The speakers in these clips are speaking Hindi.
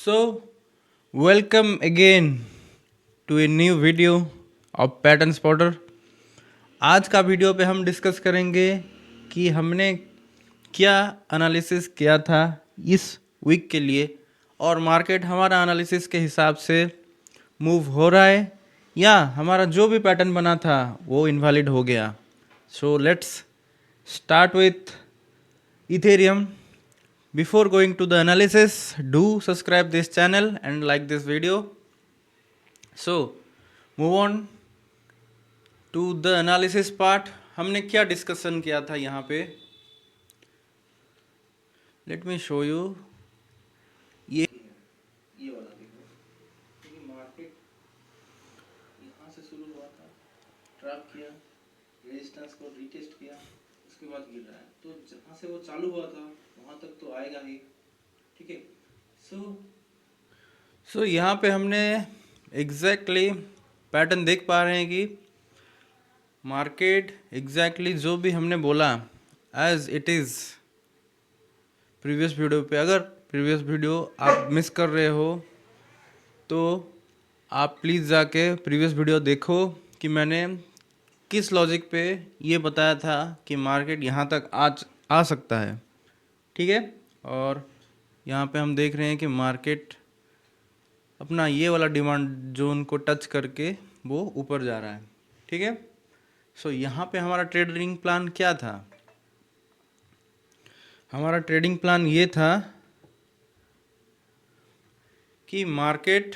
So, welcome again to a new video of pattern spotter. आज का वीडियो पे हम डिस्कस करेंगे कि हमने क्या एनालिसिस किया था इस वीक के लिए और मार्केट हमारा एनालिसिस के हिसाब से मूव हो रहा है या हमारा जो भी पैटर्न बना था वो इनवैलिड हो गया। So let's start with Ethereum. Before going to the analysis, do subscribe this channel and like this video. So, move on to the analysis part. हमने क्या डिस्कशन किया था यहाँ पे? Let me show you. ये वाला देखो, क्योंकि मार्केट यहाँ से शुरू हुआ था, ट्रैप किया, रेजिस्टेंस को रीटेस्ट किया, उसके बाद गिर रहा है। तो जहाँ से वो चालू हुआ था वहाँ तक तो आएगा ही, ठीक है। सो यहाँ पे हमने एग्जैक्टली पैटर्न देख पा रहे हैं कि मार्केट एग्जैक्टली जो भी हमने बोला as it is previous video पे। अगर प्रीवियस वीडियो आप मिस कर रहे हो तो आप प्लीज़ जाके प्रीवियस वीडियो देखो कि मैंने किस लॉजिक पे ये बताया था कि मार्केट यहाँ तक आ सकता है, ठीक है। और यहाँ पे हम देख रहे हैं कि मार्केट अपना ये वाला डिमांड जोन को टच करके वो ऊपर जा रहा है, ठीक है। सो यहाँ पे हमारा ट्रेडिंग प्लान क्या था? हमारा ट्रेडिंग प्लान ये था कि मार्केट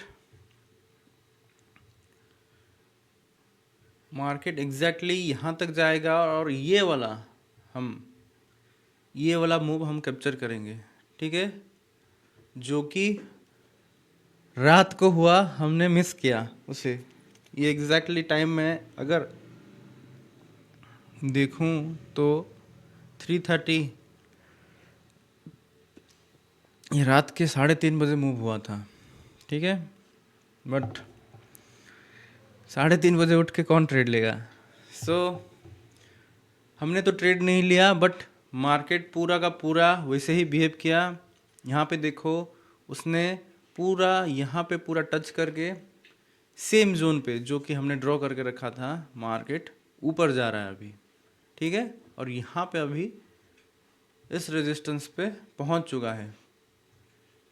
एग्जैक्टली यहाँ तक जाएगा और ये वाला मूव हम कैप्चर करेंगे, ठीक है। जो कि रात को हुआ, हमने मिस किया उसे। ये एग्जैक्टली टाइम में अगर देखूं तो 3:30 ये रात के 3:30 बजे मूव हुआ था, ठीक है। बट 3:30 बजे उठ के कौन ट्रेड लेगा? हमने तो ट्रेड नहीं लिया, बट मार्केट पूरा का पूरा वैसे ही बिहेव किया। यहाँ पे देखो, उसने पूरा यहाँ पे पूरा टच करके सेम जोन पे जो कि हमने ड्रॉ करके रखा था, मार्केट ऊपर जा रहा है अभी, ठीक है। और यहाँ पे अभी इस रेजिस्टेंस पे पहुँच चुका है,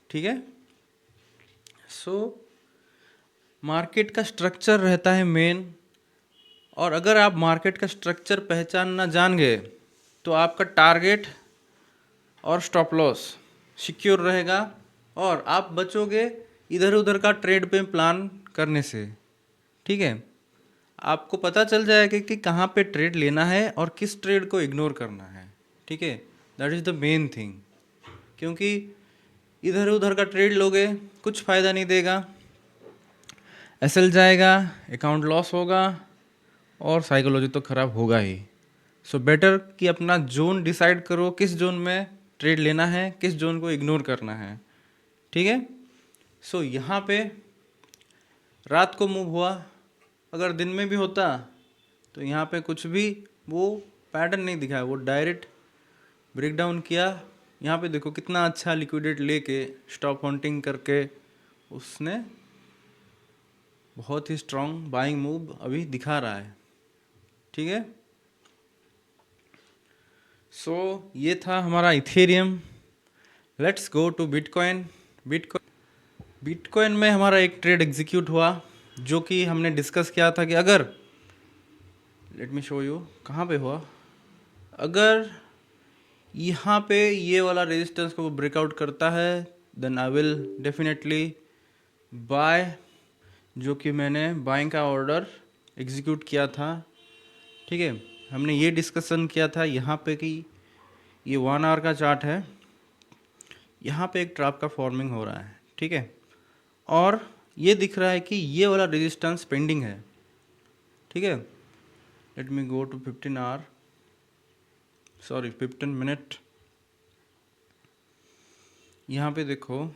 ठीक है। मार्केट का स्ट्रक्चर रहता है मेन, और अगर आप मार्केट का स्ट्रक्चर पहचानना जान गए तो आपका टारगेट और स्टॉप लॉस सिक्योर रहेगा और आप बचोगे इधर उधर का ट्रेड पे प्लान करने से, ठीक है। आपको पता चल जाएगा कि कहाँ पे ट्रेड लेना है और किस ट्रेड को इग्नोर करना है, ठीक है। That is the main thing, क्योंकि इधर उधर का ट्रेड लोगे कुछ फ़ायदा नहीं देगा, एसएल जाएगा, अकाउंट लॉस होगा और साइकोलॉजी तो ख़राब होगा ही। सो बेटर कि अपना जोन डिसाइड करो, किस जोन में ट्रेड लेना है, किस जोन को इग्नोर करना है, ठीक है। सो यहाँ पे रात को मूव हुआ, अगर दिन में भी होता तो यहाँ पे कुछ भी वो पैटर्न नहीं दिखाया, वो डायरेक्ट ब्रेकडाउन किया। यहाँ पे देखो कितना अच्छा लिक्विडेट लेके स्टॉप हंटिंग करके उसने बहुत ही स्ट्रॉन्ग बाइंग मूव अभी दिखा रहा है, ठीक है। ये था हमारा Ethereum. Let's go to bitcoin. Bitcoin में हमारा एक ट्रेड एग्जीक्यूट हुआ जो कि हमने डिस्कस किया था कि अगर, लेट मी शो यू कहाँ पे हुआ, अगर यहाँ पे ये वाला रेजिस्टेंस को ब्रेकआउट करता है then I will definitely buy, जो कि मैंने बाइंग का ऑर्डर एग्जीक्यूट किया था, ठीक है। हमने ये डिस्कशन किया था यहाँ पे कि ये 1 आवर का चार्ट है, यहाँ पे एक ट्रैप का फॉर्मिंग हो रहा है, ठीक है। और ये दिख रहा है कि ये वाला रेजिस्टेंस पेंडिंग है, ठीक है। Let me go to 15 minute. यहाँ पे देखो,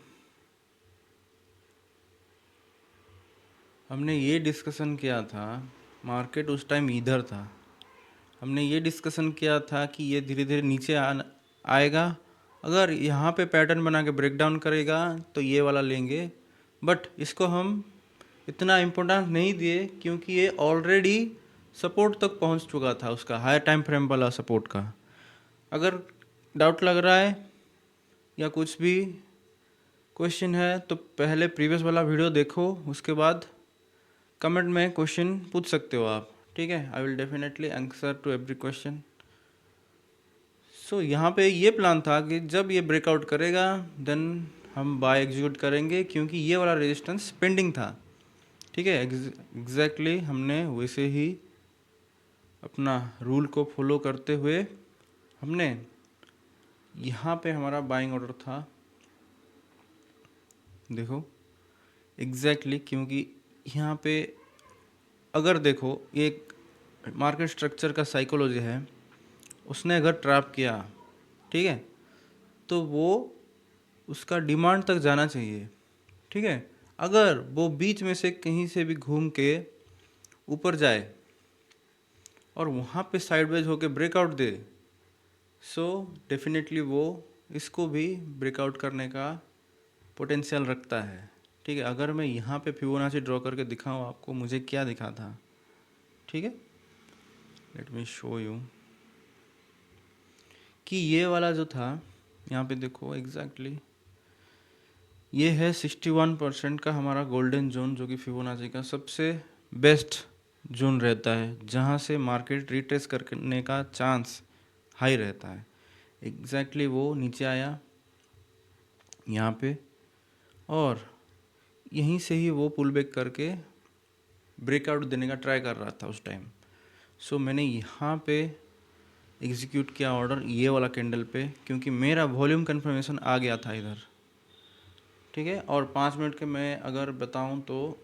हमने ये डिस्कशन किया था, मार्केट उस टाइम इधर था, हमने ये डिस्कशन किया था कि ये धीरे धीरे नीचे आएगा अगर यहाँ पे पैटर्न बना के ब्रेक डाउन करेगा तो ये वाला लेंगे, बट इसको हम इतना इम्पोर्टेंस नहीं दिए क्योंकि ये ऑलरेडी सपोर्ट तक पहुँच चुका था, उसका हायर टाइम फ्रेम वाला सपोर्ट का। अगर डाउट लग रहा है या कुछ भी क्वेश्चन है तो पहले प्रीवियस वाला वीडियो देखो, उसके बाद कमेंट में क्वेश्चन पूछ सकते हो आप, ठीक है। I will definitely answer to every question. So यहाँ पे ये प्लान था कि जब ये ब्रेकआउट करेगा देन हम बाय एग्जीक्यूट करेंगे, क्योंकि ये वाला रेजिस्टेंस पेंडिंग था, ठीक है। एग्जैक्टली हमने वैसे ही अपना रूल को फॉलो करते हुए हमने यहाँ पे हमारा बाइंग ऑर्डर था, देखो एग्जैक्टली क्योंकि यहाँ पे अगर देखो ये मार्केट स्ट्रक्चर का साइकोलॉजी है, उसने अगर ट्रैप किया, ठीक है, तो वो उसका डिमांड तक जाना चाहिए, ठीक है। अगर वो बीच में से कहीं से भी घूम के ऊपर जाए और वहाँ पे साइडवेज होके ब्रेकआउट दे, सो डेफिनेटली वो इसको भी ब्रेकआउट करने का पोटेंशियल रखता है, ठीक है। अगर मैं यहाँ पे फिबोनाची ड्रॉ करके दिखाऊँ आपको, मुझे क्या दिखा था, ठीक है, लेट मी शो यू कि ये वाला जो था यहाँ पे देखो एग्जैक्टली ये है 61% का हमारा गोल्डन जोन, जो कि फिबोनाची का सबसे बेस्ट जोन रहता है, जहाँ से मार्केट रिट्रेस करने का चांस हाई रहता है। एग्जैक्टली वो नीचे आया यहाँ पे और यहीं से ही वो पुल बैक करके ब्रेकआउट देने का ट्राई कर रहा था उस टाइम। सो मैंने यहाँ पे एग्जीक्यूट किया ऑर्डर ये वाला कैंडल पे, क्योंकि मेरा वॉल्यूम कंफर्मेशन आ गया था इधर, ठीक है। और 5 मिनट के मैं अगर बताऊं तो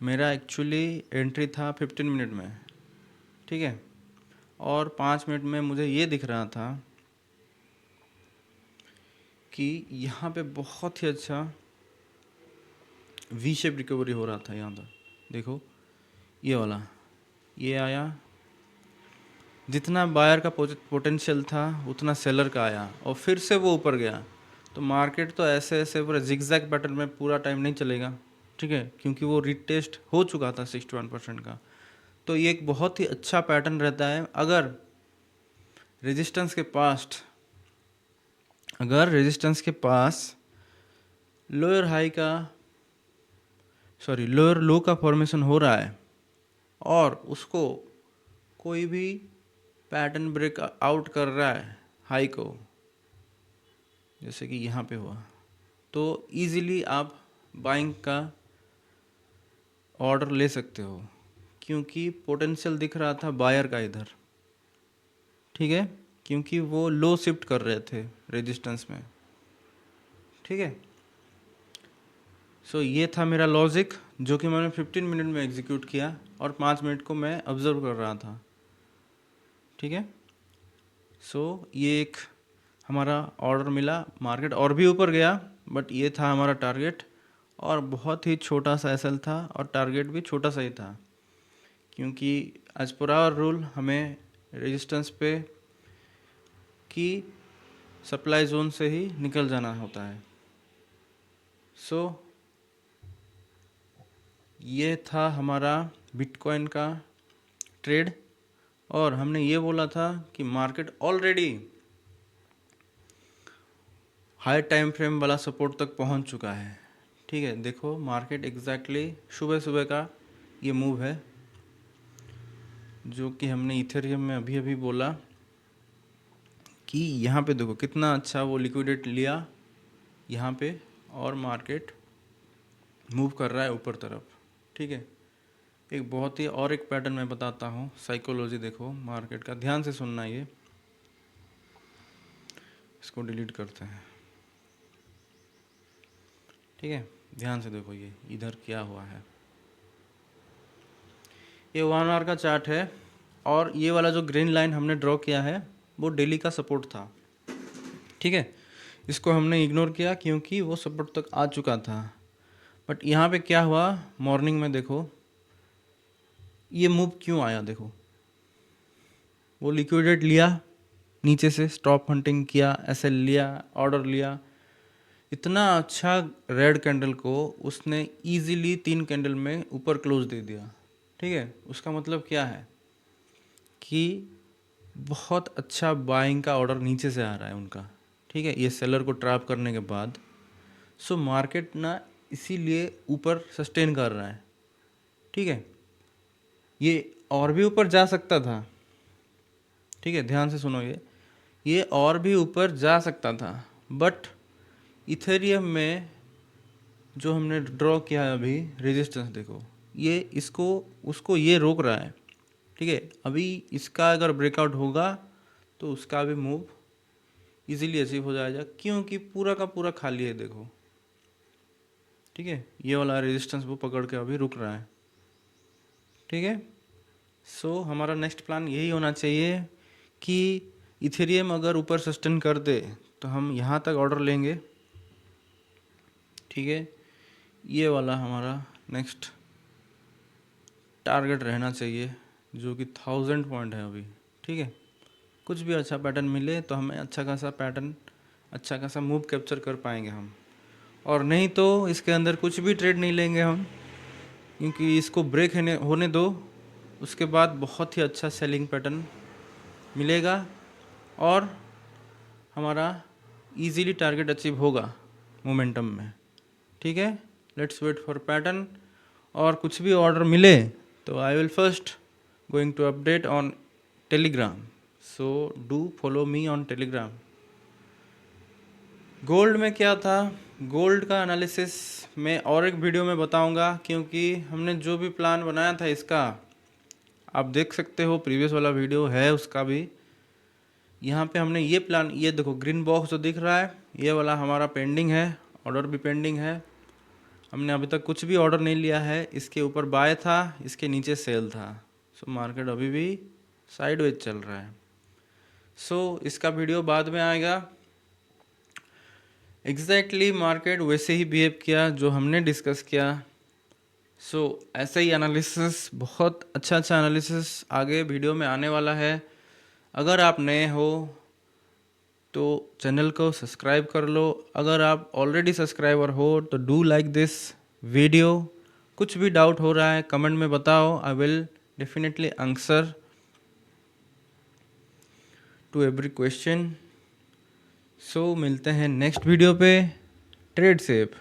मेरा एक्चुअली एंट्री था 15 मिनट में, ठीक है, और 5 मिनट में मुझे ये दिख रहा था कि यहाँ पे बहुत ही अच्छा वी शेप रिकवरी हो रहा था। यहाँ तक देखो ये वाला ये आया, जितना बायर का पोटेंशियल था उतना सेलर का आया और फिर से वो ऊपर गया। तो मार्केट तो ऐसे ऐसे पूरा जिगजैग पैटर्न में पूरा टाइम नहीं चलेगा, ठीक है, क्योंकि वो रिटेस्ट हो चुका था 61% का। तो ये एक बहुत ही अच्छा पैटर्न रहता है। अगर रेजिस्टेंस के पास लोअर हाई का लोअर लो का फॉर्मेशन हो रहा है और उसको कोई भी पैटर्न ब्रेक आउट कर रहा है हाई को, जैसे कि यहाँ पे हुआ, तो इजीली आप बाइंग का ऑर्डर ले सकते हो, क्योंकि पोटेंशियल दिख रहा था बायर का इधर, ठीक है, क्योंकि वो लो शिफ्ट कर रहे थे रेजिस्टेंस में, ठीक है। सो ये था मेरा लॉजिक, जो कि मैंने 15 मिनट में एग्जीक्यूट किया और 5 मिनट को मैं ऑब्जर्व कर रहा था, ठीक है। सो ये एक हमारा ऑर्डर मिला, मार्केट और भी ऊपर गया, बट ये था हमारा टारगेट और बहुत ही छोटा सा एसएल था और टारगेट भी छोटा सा ही था, क्योंकि एज पर आवर रूल हमें रेजिस्टेंस पे की सप्लाई जोन से ही निकल जाना होता है। सो ये था हमारा बिटकॉइन का ट्रेड और हमने ये बोला था कि market already high time frame वाला सपोर्ट तक पहुंच चुका है, ठीक है। देखो मार्केट एग्जैक्टली सुबह सुबह का ये मूव है, जो कि हमने इथेरियम में अभी अभी बोला कि यहाँ पे देखो कितना अच्छा वो लिक्विडेट लिया यहाँ पे और मार्केट मूव कर रहा है ऊपर तरफ, ठीक है। एक बहुत ही और एक पैटर्न मैं बताता हूँ, साइकोलॉजी देखो मार्केट का, ध्यान से सुनना, ये इसको डिलीट करते हैं, ठीक है, ध्यान से देखो ये इधर क्या हुआ है। ये 1 आवर का चार्ट है और ये वाला जो ग्रीन लाइन हमने ड्रॉ किया है वो डेली का सपोर्ट था, ठीक है। इसको हमने इग्नोर किया क्योंकि वो सपोर्ट तक आ चुका था। बट यहाँ पे क्या हुआ, मॉर्निंग में देखो ये मूव क्यों आया, देखो वो लिक्विडेट लिया नीचे से स्टॉप हंटिंग किया, एसएल लिया, ऑर्डर लिया। इतना अच्छा रेड कैंडल को उसने इजीली 3 कैंडल में ऊपर क्लोज दे दिया। ठीक है, उसका मतलब क्या है कि बहुत अच्छा बाइंग का ऑर्डर नीचे से आ रहा है उनका। ठीक है, ये सेलर को ट्रैप करने के बाद सो मार्केट ना इसीलिए ऊपर सस्टेन कर रहा है। ठीक है, ये और भी ऊपर जा सकता था। ठीक है, ध्यान से सुनो, ये और भी ऊपर जा सकता था, बट इथेरियम में जो हमने ड्रॉ किया है अभी रेजिस्टेंस, देखो ये इसको उसको ये रोक रहा है। ठीक है, अभी इसका अगर ब्रेकआउट होगा तो उसका भी मूव इजीली अचीव हो जाएगा, क्योंकि पूरा का पूरा खाली है। देखो, ठीक है, ये वाला रेजिस्टेंस वो पकड़ के अभी रुक रहा है। ठीक है, सो हमारा नेक्स्ट प्लान यही होना चाहिए कि इथेरियम अगर ऊपर सस्टेन कर दे तो हम यहाँ तक ऑर्डर लेंगे। ठीक है, ये वाला हमारा नेक्स्ट टारगेट रहना चाहिए, जो कि 1000 पॉइंट है अभी। ठीक है, कुछ भी अच्छा पैटर्न मिले तो हमें अच्छा खासा पैटर्न, अच्छा खासा मूव कैप्चर कर पाएंगे हम, और नहीं तो इसके अंदर कुछ भी ट्रेड नहीं लेंगे हम, क्योंकि इसको ब्रेक होने दो, उसके बाद बहुत ही अच्छा सेलिंग पैटर्न मिलेगा और हमारा इजीली टारगेट अचीव होगा मोमेंटम में। ठीक है, लेट्स वेट फॉर पैटर्न, और कुछ भी ऑर्डर मिले तो I will first going to update on Telegram, so do follow me on Telegram. Gold में क्या था, गोल्ड का एनालिसिस मैं और एक वीडियो में बताऊंगा, क्योंकि हमने जो भी प्लान बनाया था इसका आप देख सकते हो, प्रीवियस वाला वीडियो है उसका भी। यहाँ पे हमने ये प्लान, ये देखो ग्रीन बॉक्स जो दिख रहा है, ये वाला हमारा पेंडिंग है, ऑर्डर भी पेंडिंग है। हमने अभी तक कुछ भी ऑर्डर नहीं लिया है। इसके ऊपर बाय था, इसके नीचे सेल था, सो मार्केट अभी भी साइडवेज चल रहा है। सो इसका वीडियो बाद में आएगा। एग्जैक्टली मार्केट वैसे ही बिहेव किया जो हमने डिस्कस किया। सो ऐसे ही एनालिसिस, बहुत अच्छा अच्छा एनालिसिस आगे वीडियो में आने वाला है। अगर आप नए हो तो चैनल को सब्सक्राइब कर लो, अगर आप ऑलरेडी सब्सक्राइबर हो तो डू लाइक दिस वीडियो। कुछ भी डाउट हो रहा है कमेंट में बताओ, I will definitely answer to every question. So मिलते हैं नेक्स्ट वीडियो पे। Trade safe.